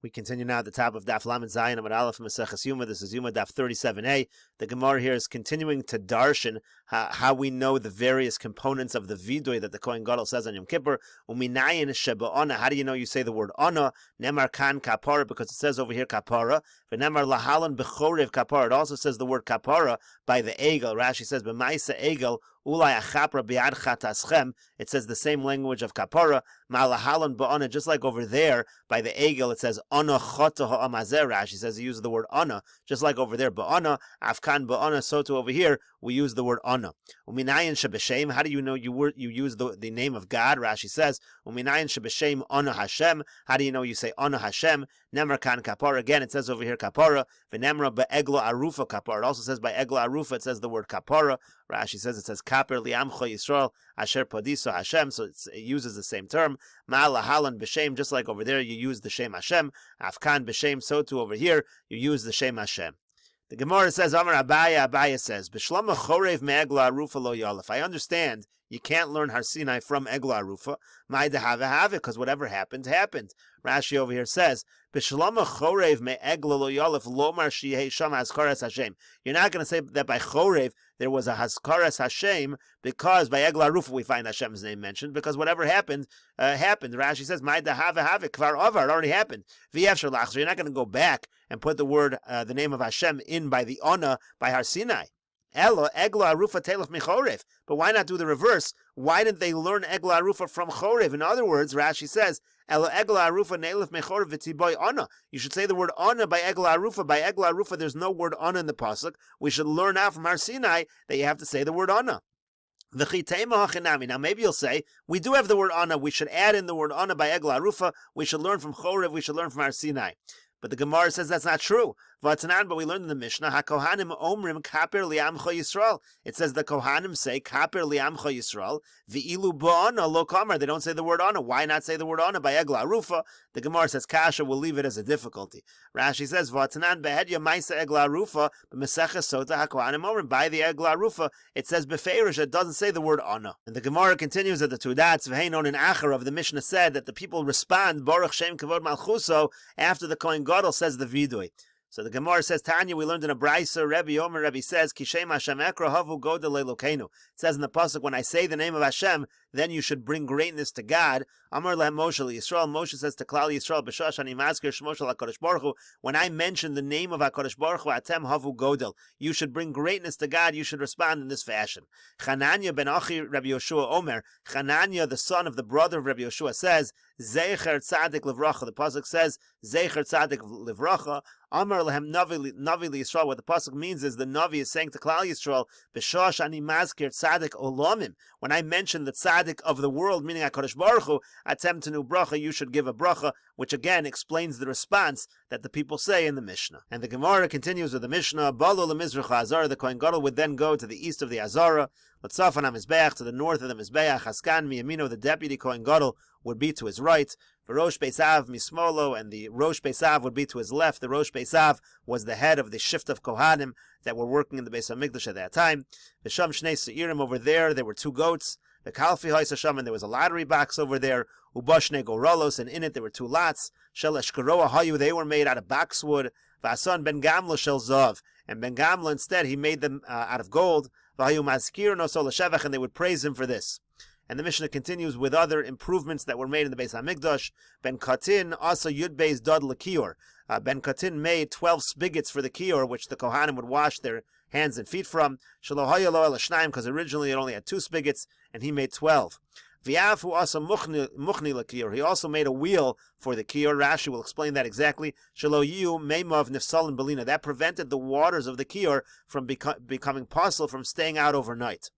We continue now at the top of Daf Lamed Zayin Amud Aleph Meseches Yoma. This is Yoma Daf 37a. The Gemara here is continuing to darshan how we know the various components of the vidoy that the Kohen Gadol says on Yom Kippur. Uminayin sheba'ana. How do you know you say the word ana? Nemar kan kapara, because it says over here kapara. V'nemar lahalan b'chorev kapara. It also says the word kapara by the egel. Rashi says b'maisa egel ulai achapra biad chataschem. It says the same language of kapara. Malahalan ba'ana, just like over there by the egel, it says ana chata ha'amazer. Rashi says he uses the word ana, just like over there ba'ana. Afkan ba'ana, so too over here we use the word ana. Uminayin shebeshem. How do you know you use the name of God? Rashi says uminayin shebeshem ana Hashem. How do you know you say ana Hashem? Nemar kan kapara. Again, it says over here kapara. V'nemra be'egla arufa kapara. It also says by egla arufa, it says the word kapara. Rashi says it says kaper li'amcha Yisrael asher padiso Hashem. So it uses the same term. Ma'alahalan b'shem, just like over there you use the shem Hashem. Afkan b'shem, so too over here you use the shem Hashem. The Gemara says, Amar Abaya says, B'shlama chorev me'egla arufa lo yalef. I understand you can't learn Har Sinai from egla arufa. Ma'ida have it, because whatever happened, happened. Rashi over here says, B'shlama chorev me'egla lo yalef lomar shihei sham hazkaras Hashem. You're not going to say that by chorev there was a hazkaras Hashem, because by egla arufa we find Hashem's name mentioned, because whatever happened, happened. Rashi says, Ma'ida have it, kvar avar, it already happened. V'yefshar lach, so you're not going to go back and put the word, the name of Hashem in by the Ona, by Har Sinai. Elo, Egla Arufa Telef Mechorev. But why not do the reverse? Why didn't they learn Egla Arufa from Chorev? In other words, Rashi says, Elo Egla Arufa Neilef Mechorev V'tiboy Ona. You should say the word Ona by Egla Arufa. By Egla Arufa, there's no word Ona in the pasuk. We should learn out from Har Sinai that you have to say the word Ona. Now maybe you'll say, we do have the word Ana, we should add in the word Ana by Egla Arufa, we should learn from Chorev, we should learn from Har Sinai. But the Gemara says that's not true. But we learned in the Mishnah, HaKohanim omrim kaper li'amcha Yisrael. It says the Kohanim say kaper li'amcha Yisrael. V'ilu ba'ana lo kamar. They don't say the word ana. Why not say the word ana by egla arufa? The Gemara says kasha. We'll leave it as a difficulty. Rashi says v'atanan behedya ma'isa egla arufa b'Meseches sota HaKohanim omrim. By the egla arufa, it says befeirish. It doesn't say the word ana. And the Gemara continues at the two dots. V'heinon in Achar of the Mishnah said that the people respond Baruch Shem Kavod Malchuso after the Kohen Gadol says the vidui. So the Gemara says, Tanya, we learned in a Brisa, Rebbe says, Kishem Hashem Ekra Havu Godel Elokenu. It says in the pasuk, when I say the name of Hashem, then you should bring greatness to God. Amar lehem Moshe Yisrael. Moshe says to Klal Yisrael, B'shash ani mazkir shmo shel HaKadosh Baruch Hu. When I mention the name of HaKadosh Baruch Hu, Atem Havu Godel. You should bring greatness to God. You should respond in this fashion. Chananya ben Achi Rabbi Yoshua Omer. Chananya, the son of the brother of Rabbi Yoshua, says, Zeicher Tzadik Livracha. The pasuk says, Zeicher Tzadik Livracha. Amar lehem Navi Yisrael. What the pasuk means is the Navi is saying to Klal Yisrael, B'shash ani mazkir Tzadik Olamim. When I mention the Tzadik of the world, meaning HaKadosh Baruch Hu, Atem Tenu Bracha, you should give a bracha, which again explains the response that the people say in the Mishnah. And the Gemara continues with the Mishnah, Balu leMizrach Azara. The Kohen Gadol would then go to the east of the Azara, Latzafan HaMizbeach, to the north of the Mizbeach, Haskan Miyamino, the deputy Kohen Gadol, would be to his right. Rosh Beisav Mismolo, and the Rosh Beisav would be to his left. The Rosh Beisav was the head of the shift of Kohanim that were working in the Beis HaMikdash at that time. The Sham Shnei Seirim, over there were two goats. The Kalfi Haisasham, and there was a lottery box over there. Ubashne Gorolos, and in it there were two lots. Shel Eshkaroa Hayu, they were made out of boxwood. Vasan Ben Gamla Shel Zav, and Ben Gamla instead he made them out of gold. Vahayu Mazkir no Sol Shevach, and they would praise him for this. And the Mishnah continues with other improvements that were made in the Beis HaMikdash. Ben Katin also Yud Beis Dod L'Kior. Ben Katin made 12 spigots for the Kior, which the Kohanim would wash their hands and feet from. Shalohoya lo el Shnaim, because originally it only had 2 spigots, and he made 12. V'yafu also Muchni L'Kior. He also made a wheel for the Kior. Rashi will explain that exactly. Shalo Yu Meimav Nifsalin Belina. That prevented the waters of the Kior from becoming puzzle, from staying out overnight.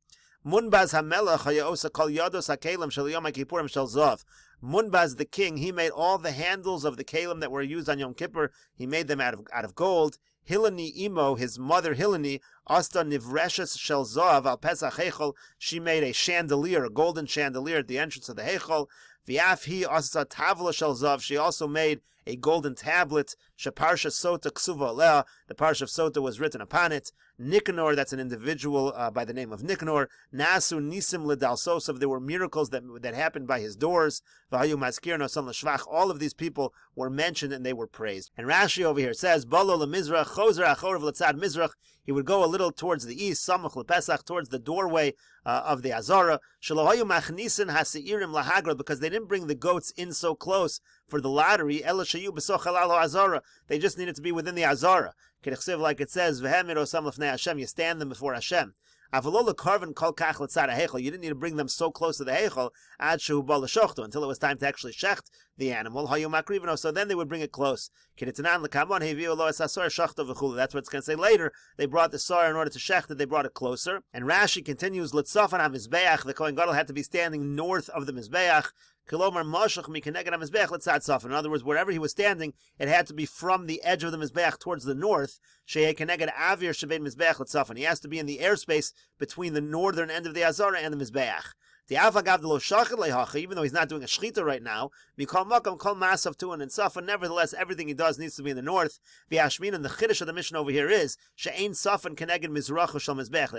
Munbaz HaMelech Hayaosa Kol Yados HaKelim Shel Yom HaKippurim Shel Zav. Munbaz the king, he made all the handles of the kelim that were used on Yom Kippur. He made them out of gold. Hilani Imo, his mother Hilani, Asta Nivreshes Shel Zav Al Pesach Heichel. She made a chandelier, a golden chandelier at the entrance of the Heichel. V'af hi Asta Tavla Shel Zav. She also made a golden tablet. Sheparsha Sota Ksuva Alea, the Parsha of Sota was written upon it. Nicanor, that's an individual by the name of Nicanor. Nasu Nisim Ledalsosov, there were miracles that happened by his doors. Vahayu Maskirno Son L'Shvach, all of these people were mentioned and they were praised. And Rashi over here says, Balo LeMizrach, Chozer Achorav L'Tzad Mizrach, he would go a little towards the east, Samach LePesach, towards the doorway of the Azara, Shalohayu Machnisin Hasi'irim Lahagra, because they didn't bring the goats in so close for the lottery, Ela Shayu B'soch Halal Azara, they just needed to be within the Azara. Like it says, you stand them before Hashem. You didn't need to bring them so close to the Heichel until it was time to actually shecht the animal. So then they would bring it close. That's what it's going to say later. They brought the sar in order to shecht it, they brought it closer. And Rashi continues, the Kohen Gadol had to be standing north of the Mizbeach. In other words, wherever he was standing, it had to be from the edge of the Mizbeach towards the north. He has to be in the airspace between the northern end of the Azara and the Mizbeach. Even though he's not doing a shechita right now, nevertheless, everything he does needs to be in the north. And the chiddush of the mission over here is that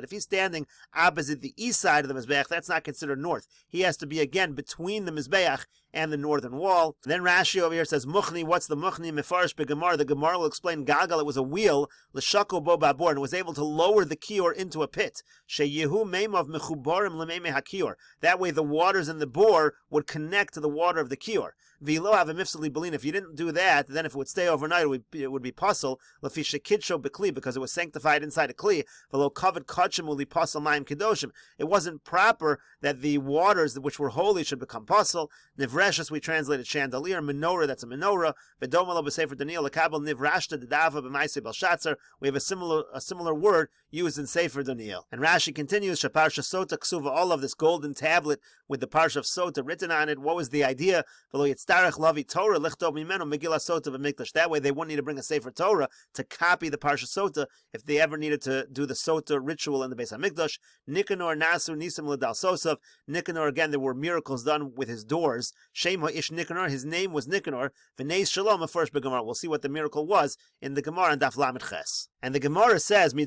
if he's standing opposite the east side of the Mizbeach, that's not considered north. He has to be again between the Mizbeach and the northern wall. Then Rashi over here says, Muchni, what's the Muchni? Mefarish beGemara. The Gemara will explain Gagal, it was a wheel, L'shako bo babor, and was able to lower the kior into a pit. Sheyehu meimav mechubarim lemeime hakior. That way the waters in the bore would connect to the water of the kior. V'lo have a mifsali belin. If you didn't do that, then if it would stay overnight, it would be puzzle. Lefi shekidsho bekli, because it was sanctified inside a kli. V'lo kavod kachim uli pasal mayim kedoshim. It wasn't proper that the waters which were holy should become puzzle. Nivreshus, we translated chandelier. Menorah, that's a menorah. V'domalo b'sefer Daniel lekabel nivrashta dedava b'maisei belshatzar. We have a similar word used in Sefer Daniel. And Rashi continues, Shaparsha Sota Ksuva, all of this golden tablet with the Parsha of Sota written on it. What was the idea? That way they wouldn't need to bring a Sefer Torah to copy the Parsha Sota if they ever needed to do the Sota ritual in the Beis HaMikdash. Nicanor Nasu Nisim L'Dal Sosav. Nicanor, again, there were miracles done with his doors. Shem HaIsh Nicanor, his name was Nicanor. V'neis Shalom, first beGemara. We'll see what the miracle was in the Gemara in Daf Lamed Ches. And the Gemara says, from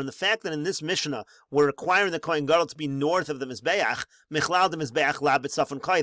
the fact that in this Mishnah we're requiring the Kohen Gadol to be north of the Mizbeach,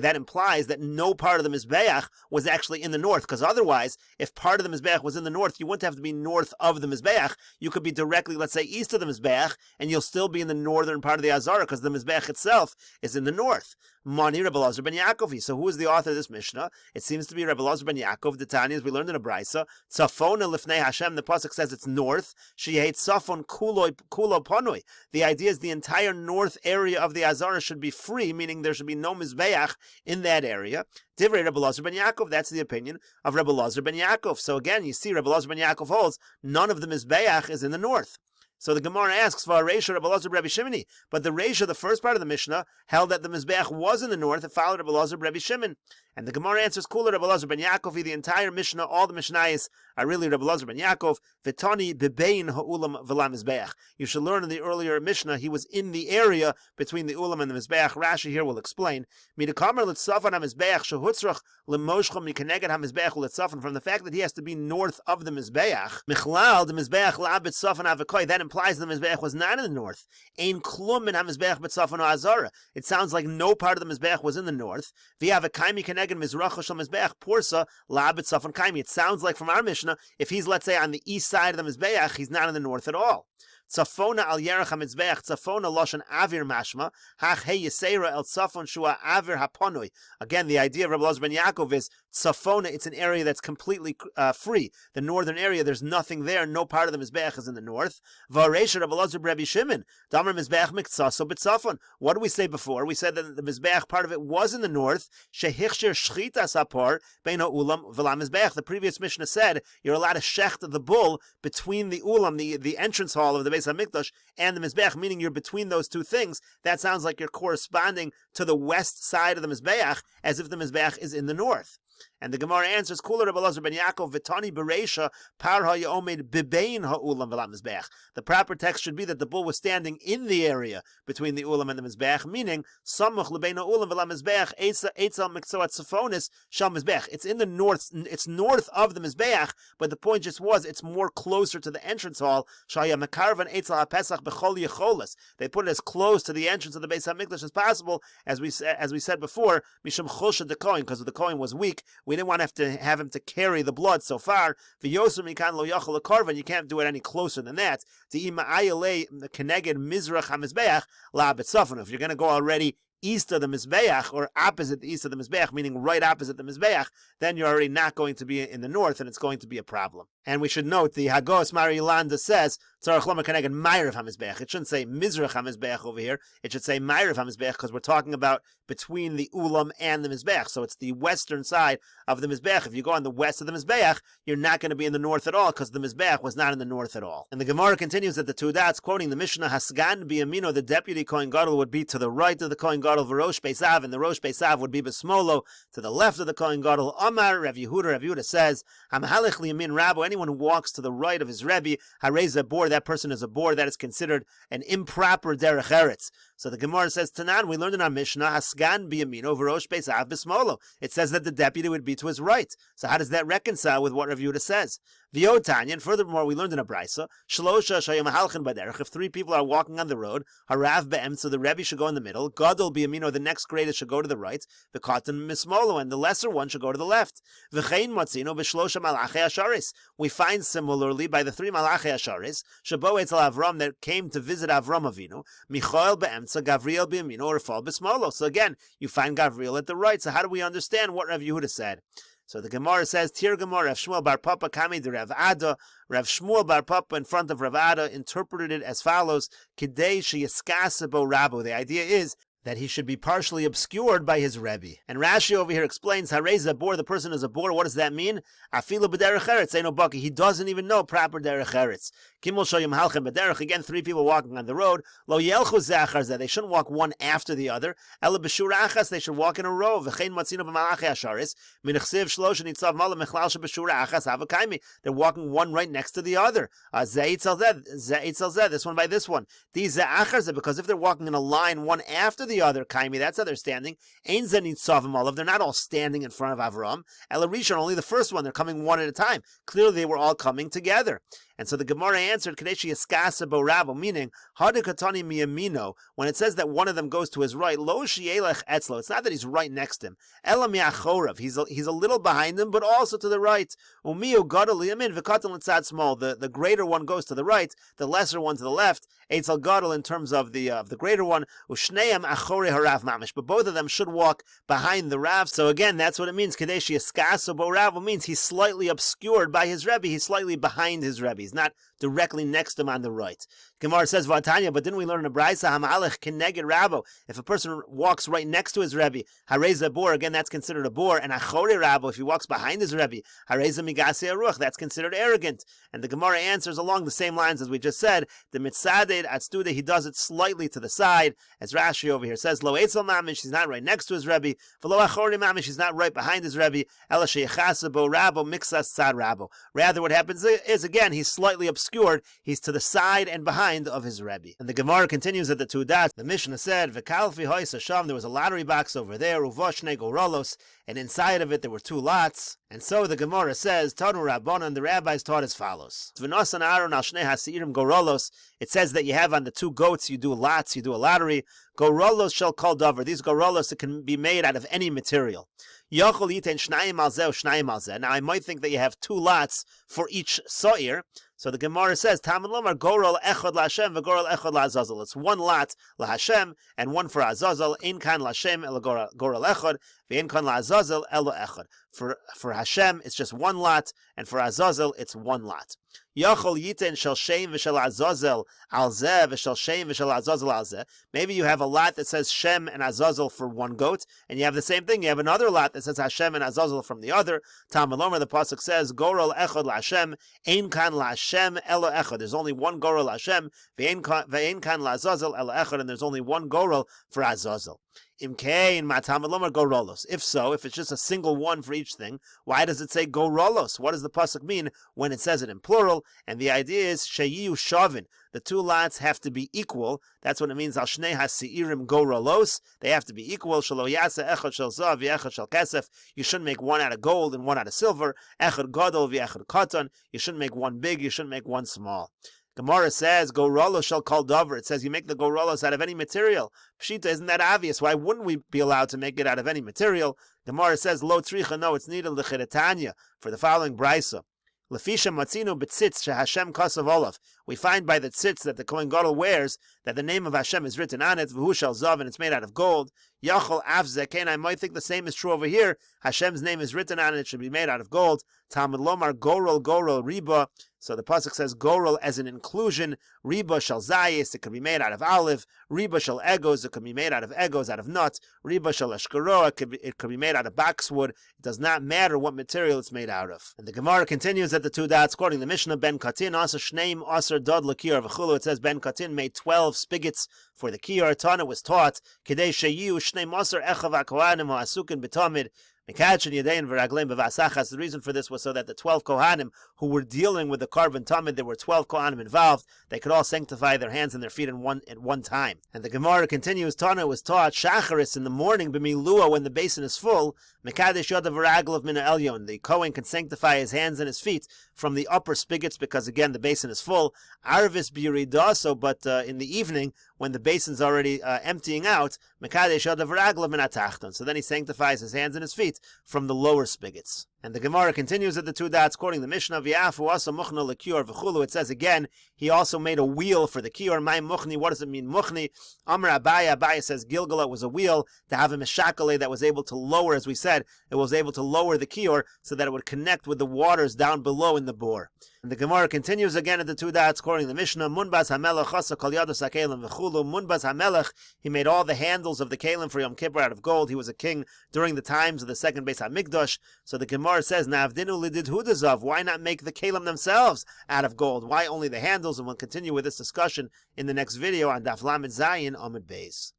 that implies that no part of the Mizbeach was actually in the north, because otherwise, if part of the Mizbeach was in the north, you wouldn't have to be north of the Mizbeach. You could be directly, let's say, east of the Mizbeach, and you'll still be in the northern part of the Azara, because the Mizbeach itself is in the north. Mani Rebbe Elazar ben Yaakov. So who is the author of this Mishnah? It seems to be Rebbe Elazar ben Yaakov. The Tanya, as we learned in a Brisa, Tzafona lifnei Hashem. The pasuk says it's north. She hates Tzafon kulo ponoi. The idea is the entire north area of the Azara should be free, meaning there should be no mizbeach in that area. Divrei Rebbe Elazar ben Yaakov. That's the opinion of Rebbe Elazar ben Yaakov. So again, you see, Rebbe Elazar ben Yaakov holds none of the mizbeach is in the north. So the Gemara asks for a Reisha Rebbe Elazar Rebbe Shimoni, but the Reisha, the first part of the Mishnah, held that the Mizbeach was in the north. It followed Rebbe Elazar Rebbe Shimon. And the Gemara answers, Kula Rebbe Elazar ben Yaakov. The entire Mishnah, all the Mishnayos are really Rebbe Elazar ben Yaakov. V'tani bebein ha'ulam v'la Mizbeach. You should learn in the earlier Mishnah, he was in the area between the ulam and the Mizbeach. Rashi here will explain. Midakamer l'tzafan ha-Mizbeach shehutzrach l'moshcha mikeneged ha-Mizbeach l'tzafan. From the fact that he has to be north of the Mizbeach, Michlal, the Mizbeach la'abit tzafan ha-v'koi, that implies the Mizbeach was not in the north. Ein klum min ha-Mizbeach b'tzafan ha-Azara. It sounds like no part of the Mizbeach was in the north. V'yav'kai mikeneged mizracha shel Mizbeach porsa la'abit tzafan kaimi. It sounds like from our Mishnah, if he's, let's say, on the east side of the Mizbeach, he's not in the north at all. Tzafona al yerach ha-Mizbeach, tzafona loshan avir mashma, hach he yisera el tzafon shua avir haponoi. Again, the idea of Rebbe Elazar ben Yaakov is tzafona, it's an area that's completely free. The northern area, there's nothing there, no part of the Mizbeach is in the north. V'areisha Rebbe Elazar Rebbe Shimon, damer Mizbeach miktsaso b'tzafon. What did we say before? We said that the Mizbeach, part of it was in the north. Shehichshir shchita sapar bein ha'ulam v'la Mizbeach. The previous Mishnah said you're allowed to shecht the bull between the ulam, the entrance hall of the Beis HaMikdash, and the Mizbeach, meaning you're between those two things. That sounds like you're corresponding to the west side of the Mizbeach, as if the Mizbeach is in the north. And the Gemara answers, Kula Rebbe Elazar ben Yaakov v'tani bereisha par ha'yomed bibein ha'ulam v'la mizbeach. The proper text should be that the bull was standing in the area between the ulam and the mizbeach, meaning samuch lebein ha'ulam v'la mizbeach eitzel mikzoat tzifonis shal mizbeach. It's in the north. It's north of the mizbeach, but the point just was it's more closer to the entrance hall. Shaya mekarvan eitzel ha'pesach b'chol yecholas. They put it as close to the entrance of the Beis Hamikdash as possible, as we said before. Mishum chulsha de kohen, because the kohen was weak. We didn't want to have him to carry the blood so far. V'yoser mikan lo yachol lekarvan. You can't do it any closer than that. T'ima ayalei keneged mizrach hamizbeach la betzafon. If you're going to go already east of the Mizbeach, or opposite the east of the Mizbeach, meaning right opposite the Mizbeach, then you're already not going to be in the north, and it's going to be a problem. And we should note, the Hagos Mari Yolanda says, Tzarech Lomar Keneged Ma'ariv HaMizbeach. It shouldn't say Mizrach HaMizbeach over here. It should say Ma'ariv HaMizbeach, because we're talking about between the Ulam and the Mizbeach. So it's the western side of the Mizbeach. If you go on the west of the Mizbeach, you're not going to be in the north at all, because the Mizbeach was not in the north at all. And the Gemara continues at the two dots, quoting the Mishnah, Hasgan B'Yamino, the deputy Kohen Gadol would be to the right of the Kohen Gadol, V'Rosh Beisav, and the Rosh Beisav would be B'Smolo, to the left of the Kohen Gadol. Omar, Rav Yehuda says, Hamhalech Liyamin Rabbo, anyone who walks to the right of his Rebbe, Harez a bor, that person is a bor, that is considered an improper derech eretz. So the Gemara says, Tanan, we learned in our Mishnah, Hasgan b'yamino v'rosh beisav b'smolo. It says that the deputy would be to his right. So how does that reconcile with what Rav Yehuda says? V'yotanya, and furthermore, we learned in a brisa, Shlosha shayim halchin baderech, if three people are walking on the road, Harav be'em, so the Rebbe should go in the middle, Gadol b'yamino, the next greatest should go to the right, V'katan mismolo, and the lesser one should go to the left. V'chein motzino b'shlosha malachei asharis. We find similarly by the three malachei asharis, Shabo etzel Avram, that came to visit Avram Avinu, Michael be'emtza, Gavriel b'yamino, or Rafal b'smolo. So again, you find Gavriel at the right. So how do we understand what Rav Yehuda said? So the Gemara says, Tir Gemara, Rav Shmuel bar Papa kami de Rav Ada. Rav Shmuel bar Papa in front of Rav Ada interpreted it as follows: Kidei sheyiskasebo Rabo. The idea is that he should be partially obscured by his Rebbe. And Rashi over here explains, Harez a bor, the person is a bor. What does that mean? Afilu b'derech eretz, no baki. He doesn't even know proper derech eretz. Kimol shoyim halchem b'derech. Again, three people walking on the road. Lo yelchu zachar zeh. They shouldn't walk one after the other. Ela b'shur achas. They should walk in a row. V'chein matzino b'malachei asharis. Min chsiv shlosh nitzav malam mechlal sheb'shur achas havakaimi. They're walking one right next to the other. Zeh itzel zeh. This one by this one. These zeh zeh, because if they're walking in a line one after the other, kaimi, that's how they're standing. Ein zeh nitzav malav. They're not all standing in front of Avram. Ela rishon, only the first one. They're coming one at a time. Clearly, they were all coming together. And so the Gemara answered, Kadeshi Yaskasabo Rabo, meaning, Hadikatani Miyamino, when it says that one of them goes to his right, Lo Shielech Etzlo, it's not that he's right next to him. Ela Miachorav, he's a little behind him, but also to the right. Umiu Gadol Yamin, Vikatan Litzad Small, the greater one goes to the right, the lesser one to the left. Eitzel Gadol in terms of the greater one, Ushneim Achore Harav Mamish, but both of them should walk behind the Rav. So again, that's what it means. Kadeshi Yaskasabo Rabo means he's slightly obscured by his Rebbe, he's slightly behind his Rebbe. He's not directly next to him on the right. Gemara says, Vatanya, but didn't we learn in a brisa, Hamalech keneged Rabo? If a person walks right next to his Rebbe, Hareza bor, again, that's considered a bor, and Achore Rabo, if he walks behind his Rebbe, Hareza migase aruch, that's considered arrogant. And the Gemara answers along the same lines as we just said, the mitzaded atstude, he does it slightly to the side, as Rashi over here says, Lo etzel mamish, he's not right next to his Rebbe, V'lo achore mamish, he's not right behind his Rebbe, Ela sheyachasabo Rabo, mixas tzad Rabo. Rather, what happens is, again, he's slightly obscured, he's to the side and behind of his Rebbe. And the Gemara continues at the two dots. The Mishnah said, V'kalfi hois hasham, there was a lottery box over there, uvoshne gorolos, and inside of it there were two lots. And so the Gemara says, Tanu Rabbanan, the rabbis taught as follows. V'nosan Aaron al shnei hasirim gorolos, it says that you have on the two goats, you do lots, you do a lottery. Gorolos shall call dover. These gorolos, it can be made out of any material. Yachol yiten shnayim al zeh, shnayim al zeh. Now I might think that you have two lots for each so'ir. So the Gemara says, Talmud lomar gorol echad laHashem v'gorol echad laAzazel. It's one lot laHashem and one for Azazel. Ein kan laHashem el gorol echad v'ein kan laAzazel elo echad. For Hashem, it's just one lot, and for Azazel, it's one lot. Yachol yiten shel shem v'shel Azazel al zeh v'shel shem v'shel Azazel al zeh. Maybe you have a lot that says Shem and Azazel for one goat, and you have the same thing. You have another lot that says Hashem and Azazel from the other. Talmud lomar, the pasuk says, Gorol echad laHashem, ein kan laHashem elo echad. There's only one Gorol Hashem, v'ein kan laAzazel elo echad, and there's only one Gorol for Azazel. Imkein matamad lomar go rolos. If so, if it's just a single one for each thing, why does it say go rolos? What does the pasuk mean when it says it in plural? And the idea is sheyu shavin. The two lots have to be equal. That's what it means. Al shnei hasi'irim go rolos. They have to be equal. Shelo yasa echad shel zav v'echad shel kesef. You shouldn't make one out of gold and one out of silver. Echad gadol v'echad katan. You shouldn't make one big. You shouldn't make one small. Gemara says, go rolos shall call dover. It says you make the go rolos out of any material. Pshita, isn't that obvious? Why wouldn't we be allowed to make it out of any material? Gemara says, lo tricha, no, it's needed l'chiratanya, for the following brisa. Lefisha matzinu b'tzitz shehashem kasav olav. We find by the tzitz that the Kohen Gadol wears that the name of Hashem is written on it, v'hu shel zav, and it's made out of gold. Yachol avzeh, I might think the same is true over here. Hashem's name is written on it, it should be made out of gold. Talmud lomar gorol riba. So the pasuk says gorol as an inclusion. Riba shel zayis, it could be made out of olive. Riba shel egos, it could be made out of egos, out of nuts. Riba shel eshkaro, it could be made out of boxwood. It does not matter what material it's made out of. And the Gemara continues at the two dots, quoting the Mishnah, Ben Katin, also Shneim, Aser, Dod, Lakir, V'chulu. It says Ben Katin made 12 spigots for the kiyar. Tana was taught, Kedei Sheyu, Shneim, Aser, Echav, HaKohanim, HaAsukin, B'tamid, the reason for this was so that the 12 Kohanim who were dealing with the carbon tamid, there were 12 Kohanim involved, they could all sanctify their hands and their feet at one time. And the Gemara continues, Tana was taught, Shacharis in the morning, B'milua, when the basin is full, Mekadesh Yodav V'raglav Min Elyon, the Kohen can sanctify his hands and his feet from the upper spigots, because again the basin is full. Arvis B'yiridaso, but in the evening, when the basin's already emptying out, Mekadesh Yodav V'raglav Min Atachton, so then he sanctifies his hands and his feet from the lower spigots. And the Gemara continues at the two dots, quoting the Mishnah, V'yafu asa muchna l'kior v'chulu. It says again, he also made a wheel for the kior. My muchni, what does it mean, muchni? Amr Abaya, Abaya says Gilgala was a wheel to have a meshakale that was able to lower, as we said, it was able to lower the kior so that it would connect with the waters down below in the bore. And the Gemara continues again at the two dots, quoting the Mishnah, Munbaz HaMelech asa kol yados HaKelim v'chulu. Munbaz HaMelech, he made all the handles of the Kelim for Yom Kippur out of gold. He was a king during the times of the second Beis HaMikdash. So the Gemara says, Navdinu lidid hudazav, why not make the Kelim themselves out of gold? Why only the handles? And we'll continue with this discussion in the next video on Daf Lamed Zayin Amud Beis.